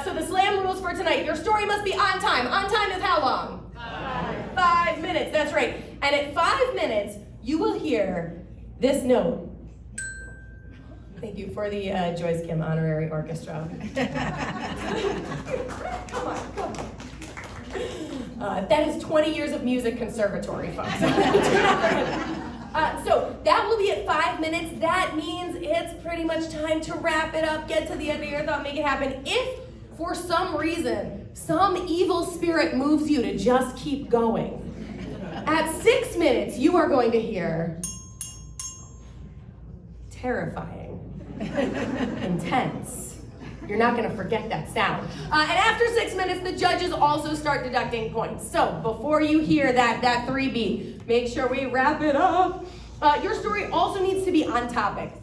So the slam rules for tonight, your story must be on time. On time is how long? 5 minutes, that's right. And at 5 minutes, you will hear this note. Thank you for the Joyce Kim Honorary Orchestra. Come on. That is 20 years of music conservatory, folks. So that will be at 5 minutes. That means it's pretty much time to wrap it up, get to the end of your thought, make it happen. If, for some reason, some evil spirit moves you to just keep going, at 6 minutes, you are going to hear terrifying, intense. You're not going to forget that sound. And after 6 minutes, the judges also start deducting points. So before you hear that 3 beat, make sure we wrap it up. Your story also needs to be on topic.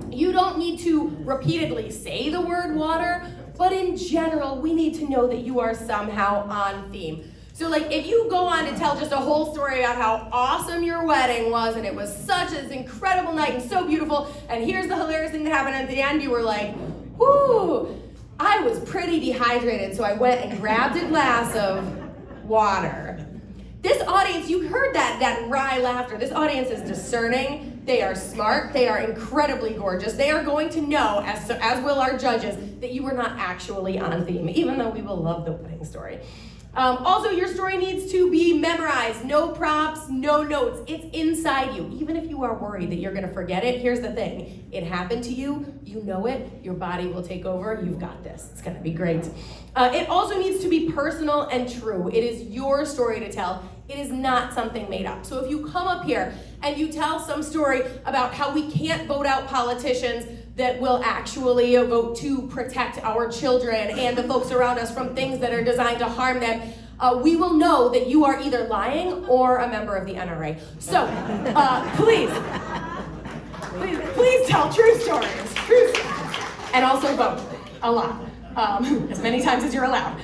You don't need to repeatedly say the word water, but in general, we need to know that you are somehow on theme. So like if you go on to tell just a whole story about how awesome your wedding was and it was such an incredible night and so beautiful, and here's the hilarious thing that happened at the end, you were like, whoo, I was pretty dehydrated, so I went and grabbed a glass of water. This audience, you heard that wry laughter. This audience is discerning. They are smart. They are incredibly gorgeous. They are going to know, as will our judges, that you were not actually on theme, even though we will love the wedding story. Also, your story needs to be memorized. No props, no notes. It's inside you. Even if you are worried that you're going to forget it, here's the thing. It happened to you. You know it. Your body will take over. You've got this. It's going to be great. It also needs to be personal and true. It is your story to tell. It is not something made up. So if you come up here and you tell some story about how we can't vote out politicians that will actually vote to protect our children and the folks around us from things that are designed to harm them, we will know that you are either lying or a member of the NRA. So please tell true stories, and also vote a lot, as many times as you're allowed.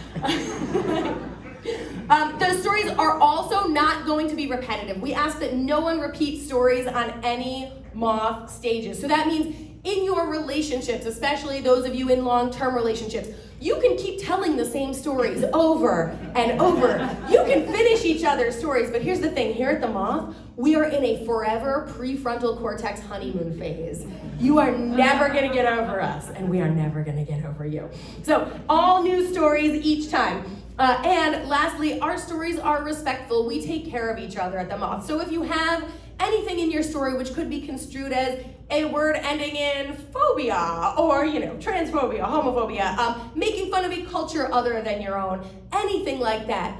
The stories are also not going to be repetitive. We ask that no one repeat stories on any Moth stages. So that means in your relationships, especially those of you in long-term relationships, you can keep telling the same stories over and over. You can finish each other's stories, but here's the thing. Here at the Moth, we are in a forever prefrontal cortex honeymoon phase. You are never going to get over us, and we are never going to get over you. So all new stories each time. And lastly, our stories are respectful. We take care of each other at the Moth. So if you have anything in your story which could be construed as a word ending in phobia or, transphobia, homophobia, making fun of a culture other than your own, anything like that,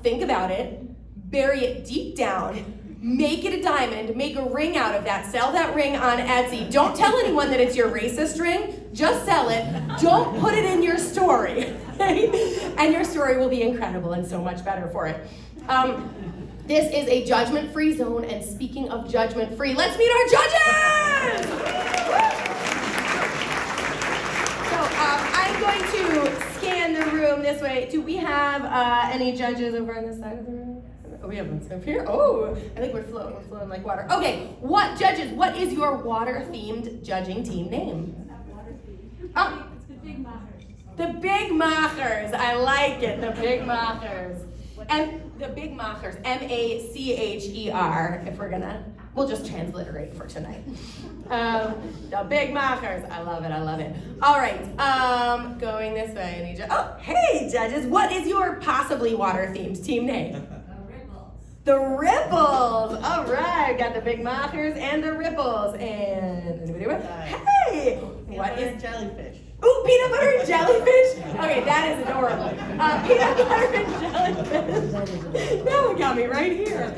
think about it, bury it deep down, make it a diamond, make a ring out of that, sell that ring on Etsy. Don't tell anyone that it's your racist ring, just sell it. Don't put it in your story, and your story will be incredible and so much better for it. This is a judgment-free zone, and speaking of judgment-free, let's meet our judges! So I'm going to scan the room this way. Do we have any judges over on this side of the room? Oh, we have one up here. Oh, I think we're flowing like water. Okay, what is your water-themed judging team name? It's the Big Mothers. The Big Mothers. I like it. The Big Mothers. And the Big Mothers, M-A-C-H-E-R, we'll just transliterate for tonight. The Big Mothers. I love it. All right, going this way. Hey, judges, what is your possibly water-themed team name? The Ripples. All right, got the Big Mothers and the Ripples. And anybody else? Hey, what is jellyfish? Ooh, peanut butter and jellyfish? Okay, that is adorable. Peanut butter and jellyfish. That one got me right here.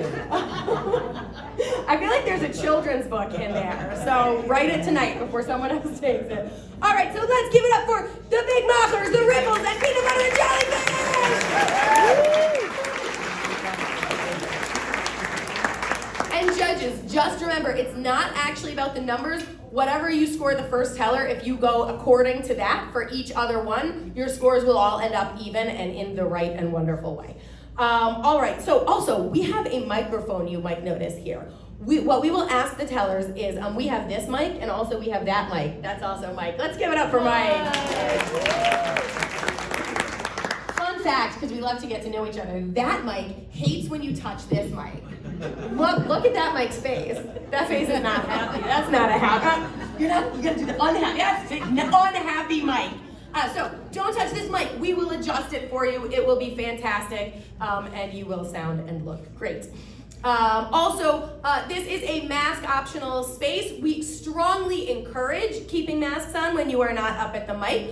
I feel like there's a children's book in there, so write it tonight before someone else takes it. All right, so let's give it up for the Big Mothers, the Ripples, and peanut butter and jellyfish! And judges, just remember, it's not actually about the numbers. Whatever you score the first teller, if you go according to that for each other one, your scores will all end up even and in the right and wonderful way. All right, so also, we have a microphone you might notice here. What we will ask the tellers is, we have this mic and also we have that mic. That's also Mike. Let's give it up for Mike. because we love to get to know each other. That mic hates when you touch this mic. Look at that mic's face. That face is not happy. That's not a happy. You gotta do the unhappy. That's the unhappy mic. So don't touch this mic. We will adjust it for you. It will be fantastic, and you will sound and look great. Also, this is a mask optional space. We strongly encourage keeping masks on when you are not up at the mic.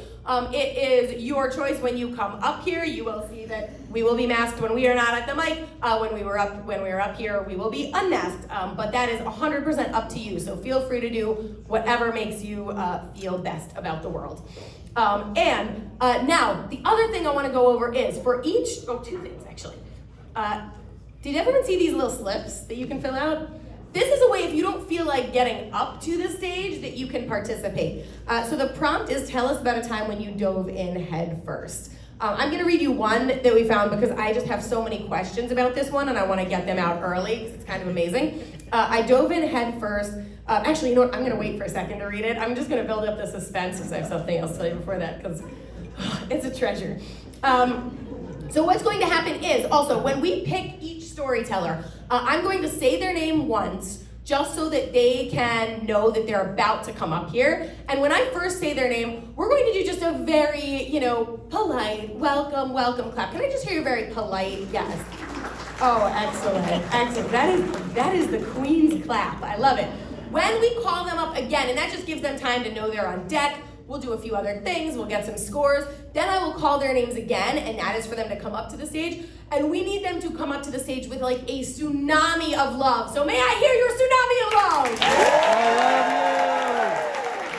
It is your choice when you come up here. You will see that we will be masked when we are not at the mic. When we are up here, we will be unmasked. But that is 100% up to you. So feel free to do whatever makes you feel best about the world. Now, the other thing I want to go over is for two things actually. Did everyone see these little slips that you can fill out? This is a way if you don't feel like getting up to the stage that you can participate. So the prompt is tell us about a time when you dove in head first. I'm gonna read you one that we found because I just have so many questions about this one and I wanna get them out early because it's kind of amazing. I dove in head first. Actually, you know what, I'm gonna wait for a second to read it. I'm just gonna build up the suspense because I have something else to tell you before that because it's a treasure. So what's going to happen is, also, when we pick each storyteller, I'm going to say their name once, just so that they can know that they're about to come up here. And when I first say their name, we're going to do just a very, polite, welcome clap. Can I just hear a very polite yes? Oh, excellent. That is the Queen's clap. I love it. When we call them up again, and that just gives them time to know they're on deck, we'll do a few other things, we'll get some scores, then I will call their names again, and that is for them to come up to the stage, and we need them to come up to the stage with like a tsunami of love. So may I hear your tsunami of love? I love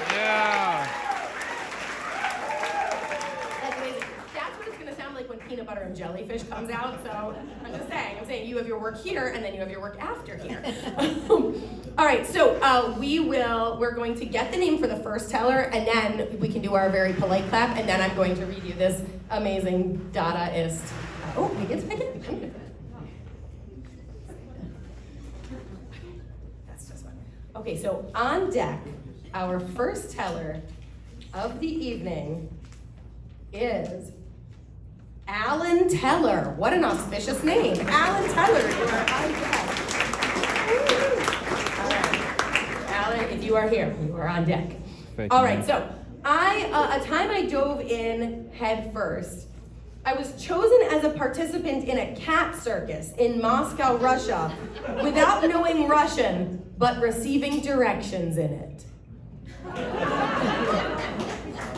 you! Yeah! That's amazing. That's what it's gonna sound like when peanut butter and jellyfish comes out, so I'm saying you have your work here, and then you have your work after here. All right, so we're going to get the name for the first teller, and then we can do our very polite clap, and then I'm going to read you this amazing Dadaist. That's just fun. Okay, so on deck, our first teller of the evening is Alan Teller. What an auspicious name. Alan Teller, you are on deck. All right. Alan, if you are here, you are on deck. All right, so a time I dove in head first. I was chosen as a participant in a cat circus in Moscow, Russia, without knowing Russian, but receiving directions in it.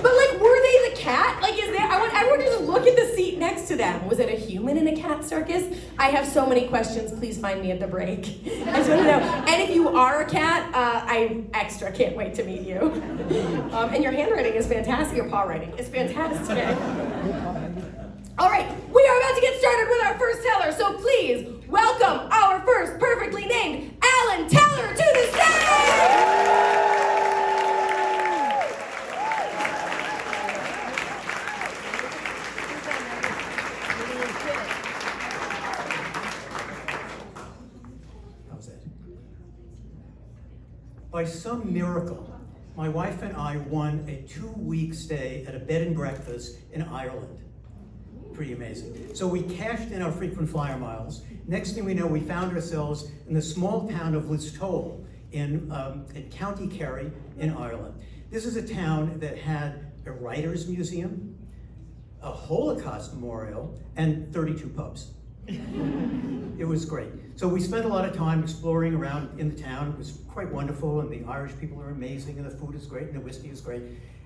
But were they the cat? I want everyone to just look at the seat next to them. Was it a human in a cat circus? I have so many questions. Please find me at the break. I just want to know. And if you are a cat, I extra can't wait to meet you. And your handwriting is fantastic. Your paw writing is fantastic. All right, we are about to get started with our first teller. So please welcome our first perfectly named Alan Teller to the stage. By some miracle, my wife and I won a 2-week stay at a bed and breakfast in Ireland. Pretty amazing. So we cashed in our frequent flyer miles. Next thing we know, we found ourselves in the small town of Listowel in County Kerry in Ireland. This is a town that had a writer's museum, a Holocaust memorial, and 32 pubs. It was great. So we spent a lot of time exploring around in the town. It was quite wonderful, and the Irish people are amazing, and the food is great, and the whiskey is great.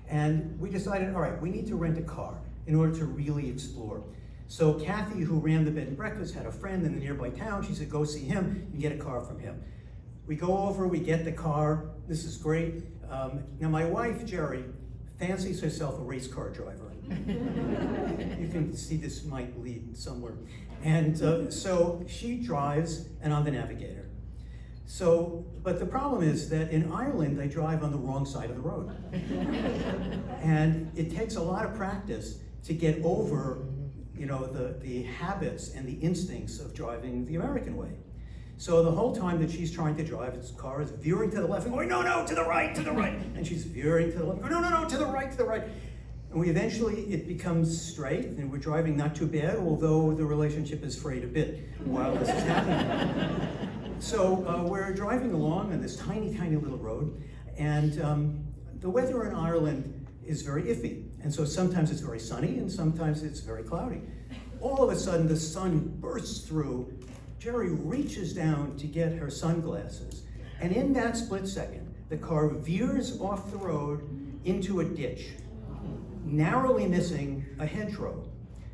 And we decided, all right, we need to rent a car in order to really explore. So Kathy, who ran the bed and breakfast, had a friend in the nearby town. She said, go see him, you get a car from him. We go over, we get the car. This is great. Now my wife, Jerry, fancies herself a race car driver. You can see this might lead somewhere. And so she drives, and I'm the navigator. So, but the problem is that in Ireland, they drive on the wrong side of the road. And it takes a lot of practice to get over, the habits and the instincts of driving the American way. So the whole time that she's trying to drive, his car is veering to the left and going, no, to the right, and she's veering to the left, no, to the right. And it becomes straight, and we're driving not too bad, although the relationship is frayed a bit while this is happening. So we're driving along on this tiny, tiny little road, and the weather in Ireland is very iffy. And so sometimes it's very sunny, and sometimes it's very cloudy. All of a sudden, the sun bursts through. Jerry reaches down to get her sunglasses, and in that split second, the car veers off the road into a ditch, narrowly missing a hedgerow.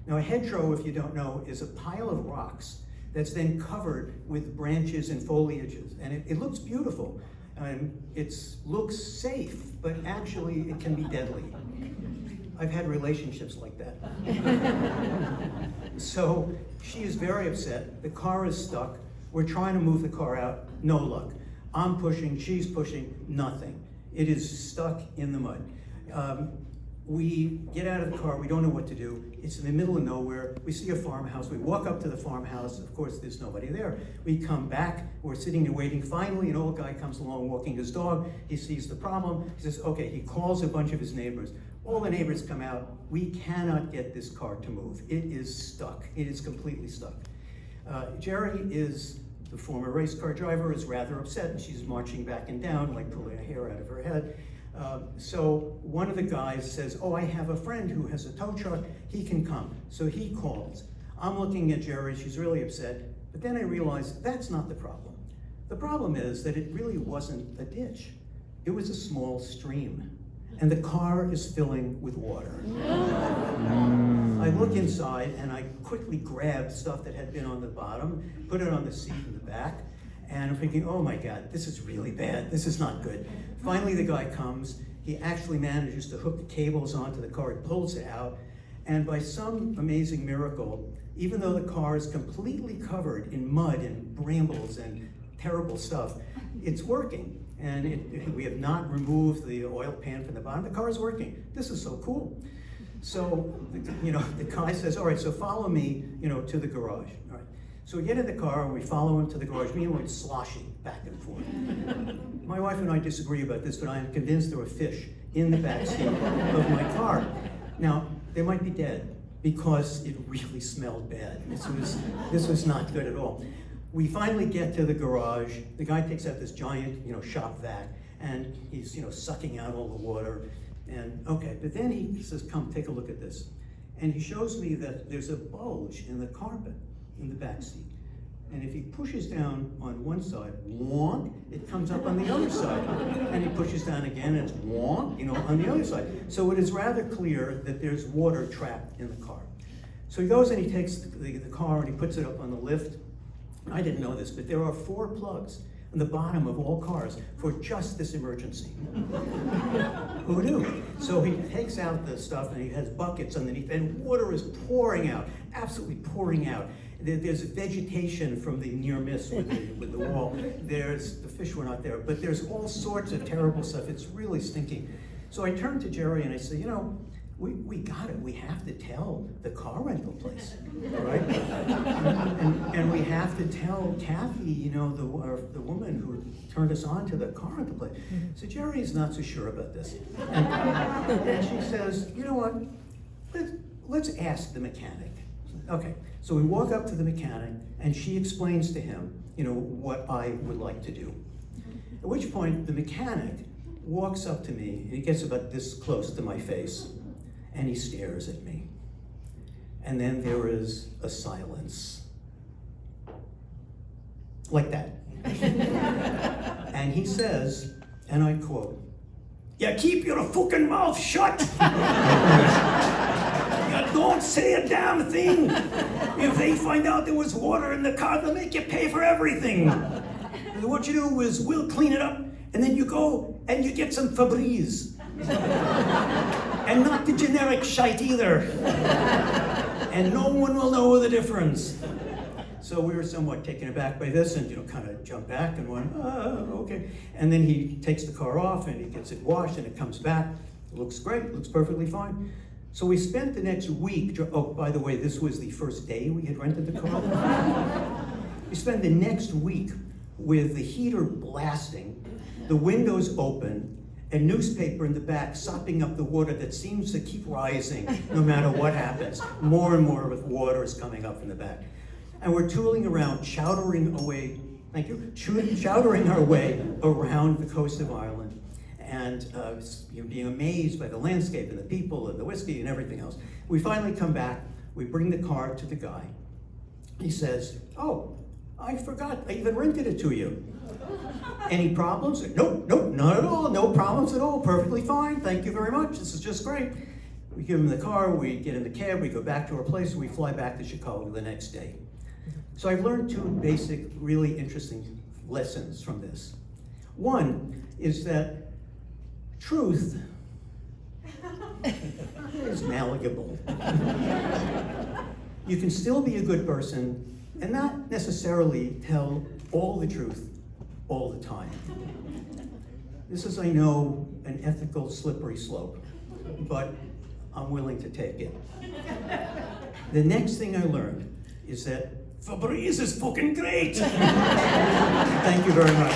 Now, a hedgerow, if you don't know, is a pile of rocks that's then covered with branches and foliages, and it looks beautiful. It looks safe, but actually it can be deadly. I've had relationships like that. So she is very upset. The car is stuck. We're trying to move the car out. No luck. I'm pushing, she's pushing, nothing. It is stuck in the mud. We get out of the car, we don't know what to do. It's in the middle of nowhere. We see a farmhouse. We walk up to the farmhouse. Of course, there's nobody there. We come back. We're sitting there waiting. Finally, an old guy comes along walking his dog. He sees the problem. He says, okay, he calls a bunch of his neighbors. All the neighbors come out. We cannot get this car to move. It is stuck. It is completely stuck. Jerry is, the former race car driver, is rather upset, and she's marching back and down, like pulling a hair out of her head. So one of the guys says, oh, I have a friend who has a tow truck, he can come. So he calls. I'm looking at Jerry, she's really upset, but then I realize that's not the problem. The problem is that it really wasn't a ditch. It was a small stream, and the car is filling with water. I look inside and I quickly grab stuff that had been on the bottom, put it on the seat in the back, and I'm thinking, oh my God, this is really bad. This is not good. Finally, the guy comes. He actually manages to hook the cables onto the car. He pulls it out. And by some amazing miracle, even though the car is completely covered in mud and brambles and terrible stuff, it's working. And we have not removed the oil pan from the bottom. The car is working. This is so cool. So, the guy says, all right, so follow me, to the garage. All right. So we get in the car and we follow him to the garage. Meanwhile, it's sloshing back and forth. My wife and I disagree about this, but I am convinced there were fish in the backseat of my car. Now, they might be dead because it really smelled bad. This was not good at all. We finally get to the garage. The guy takes out this giant, shop vac, and he's, sucking out all the water. And okay, but then he says, come take a look at this. And he shows me that there's a bulge in the carpet in the back seat. And if he pushes down on one side, wonk, it comes up on the other side. And he pushes down again, and it's wonk, on the other side. So it is rather clear that there's water trapped in the car. So he goes and he takes the car and he puts it up on the lift. I didn't know this, but there are 4 plugs on the bottom of all cars for just this emergency. Who knew? So he takes out the stuff and he has buckets underneath, and water is pouring out, absolutely pouring out. There's vegetation from the near miss with the wall. The fish were not there, but there's all sorts of terrible stuff. It's really stinking. So I turned to Jerry and I said, we got it. We have to tell the car rental place, all right? and we have to tell Kathy, the woman who turned us on to the car rental place. So Jerry's not so sure about this. And she says, you know what? Let's ask the mechanic. Okay, so we walk up to the mechanic and she explains to him, what I would like to do. At which point the mechanic walks up to me and he gets about this close to my face. And he stares at me. And then there is a silence. Like that. And he says, and I quote, "You keep your fucking mouth shut! You don't say a damn thing! If they find out there was water in the car, they'll make you pay for everything! What you do is we'll clean it up, and then you go and you get some Febreze. And not the generic shite either. And no one will know the difference." So we were somewhat taken aback by this and, kind of jumped back and went, okay. And then he takes the car off and he gets it washed and it comes back. It looks great, it looks perfectly fine. So we spent the next week, oh, by the way, this was the first day we had rented the car. We spent the next week with the heater blasting, the windows open, a newspaper in the back sopping up the water that seems to keep rising no matter what happens. More and more of water is coming up from the back. And we're tooling around, chowdering away, thank you, chowdering our way around the coast of Ireland, and you're being amazed by the landscape and the people and the whiskey and everything else. We finally come back, we bring the car to the guy. He says, "Oh, I forgot, I even rented it to you. Any problems?" Nope, not at all, no problems at all, perfectly fine, thank you very much, this is just great. We give him the car, we get in the cab, we go back to our place, we fly back to Chicago the next day. So I've learned two basic, really interesting lessons from this. One is that truth is malleable. You can still be a good person and not necessarily tell all the truth all the time. This is, I know, an ethical slippery slope, but I'm willing to take it. The next thing I learned is that Febreze is fucking great. Thank you very much.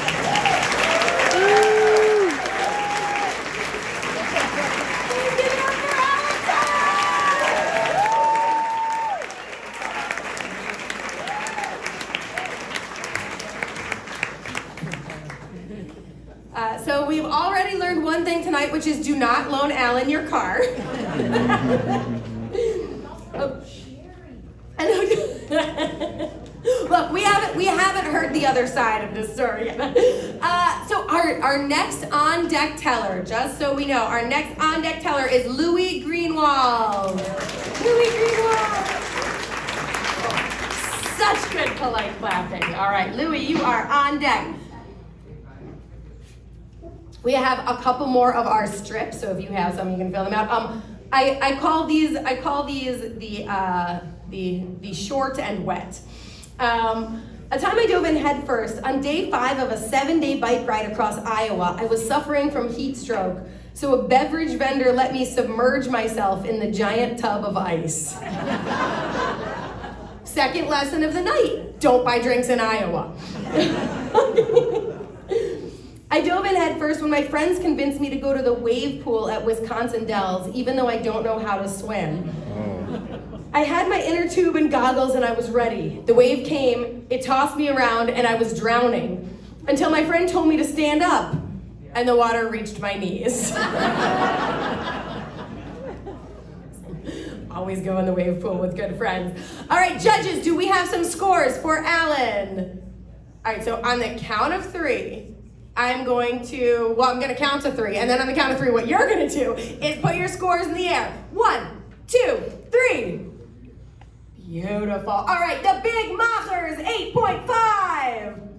So we've already learned one thing tonight, which is do not loan Alan your car. Oh. Look, we haven't heard the other side of this story yet. So our next on-deck teller, just so we know, our next on-deck teller is Louis Greenwald. Louis Greenwald. Such good polite clapping. All right, Louis, you are on deck. We have a couple more of our strips, so if you have some, you can fill them out. I call these the short and wet. A time I dove in head first, on day 5 of a 7-day bike ride across Iowa, I was suffering from heat stroke, so a beverage vendor let me submerge myself in the giant tub of ice. Second lesson of the night, don't buy drinks in Iowa. I dove in head first when my friends convinced me to go to the wave pool at Wisconsin Dells, even though I don't know how to swim. I had my inner tube and goggles and I was ready. The wave came, it tossed me around, and I was drowning, until my friend told me to stand up, and the water reached my knees. Always go in the wave pool with good friends. All right, judges, do we have some scores for Alan? All right, so on the count of 3, I'm going to count to 3, and then on the count of 3, what you're gonna do is put your scores in the air. 1, 2, 3. Beautiful. All right, the Big Mothers, 8.5.